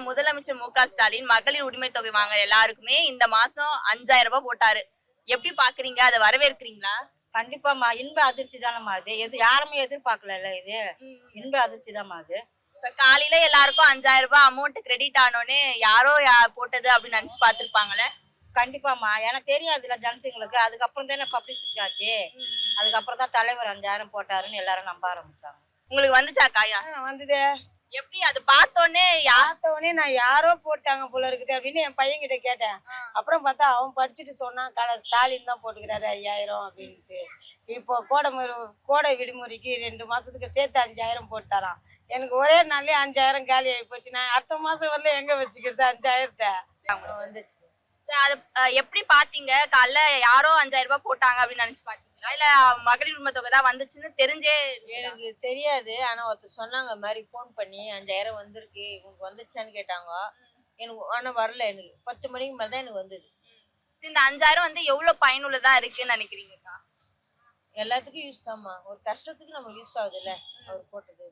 முதலமைச்சர் மு.க. ஸ்டாலின் மகளிர் உரிமை தொகை வாங்குற எல்லாருக்குமே இந்த மாசம் 5000 ரூபாய் போட்டாரு. எப்படி பாக்குறீங்க? அதை வரவேற்கிறீங்களா? கண்டிப்பாம்மா. இன்ப அதிர்ச்சி தானம்மா அது. யாருமே எதிர்பார்க்கல இது. இன்ப அதிர்ச்சி தான்மா அது. இப்ப காலையில எல்லாருக்கும் 5000 ரூபாய் அமௌண்ட் கிரெடிட் ஆனோனே யாரோ போட்டது அப்படின்னு நினைச்சு பாத்துருப்பாங்களே. கண்டிப்பாம்மா. எனக்கு தெரியும் அதுல ஜனத்துங்களுக்கு. அதுக்கப்புறம் தானே பப்ளிசிட்டி ஆச்சு. அதுக்கப்புறம் தான் தலைவர் 5000 போட்டாருன்னு எல்லாரும் நம்ப ஆரம்பிச்சாங்க. உங்களுக்கு வந்துச்சா காயா? வந்ததே. எப்படி அது பார்த்தோன்னே பார்த்தோடனே நான் யாரோ போட்டாங்க போல இருக்குது அப்படின்னு என் பையன் கிட்ட கேட்டேன். அப்புறம் பார்த்தா அவன் படிச்சுட்டு சொன்னான், ஸ்டாலின் தான் போட்டுக்கிறாரு 5000 அப்படின்ட்டு. இப்போ கோடை விடுமுறைக்கு 2 மாசத்துக்கு சேர்த்து 5000 போட்டாராம். எனக்கு ஒரே நாள்லயே 5000 காலி ஆகி போச்சு. நான் அடுத்த மாசம் வரல எங்க வச்சுக்கிறது 5000? வந்துச்சு. அது எப்படி பாத்தீங்க? காலைல யாரோ 5000 ரூபாய் போட்டாங்க அப்படின்னு நினைச்சு பாத்தீங்களா, இல்ல மகளிர் உரிமை தொகை தான் வந்துச்சுன்னு தெரிஞ்சே? எனக்கு தெரியாது. ஆனா ஒருத்தர் சொன்னாங்க மாதிரி ஃபோன் பண்ணி 5000 வந்திருக்கு, உங்களுக்கு வந்துச்சான்னு கேட்டாங்க. எனக்கு ஆனா வரல. எனக்கு 10 மணிக்கு மேல தான் எனக்கு வந்தது. இந்த 5000 வந்து எவ்வளவு பயனுள்ளதா இருக்குன்னு நினைக்கிறீங்கக்கா? எல்லாத்துக்கும் யூஸ் தான்மா. ஒரு கஷ்டத்துக்கு நம்மளுக்கு யூஸ் ஆகுதுல்ல அவர் போட்டது.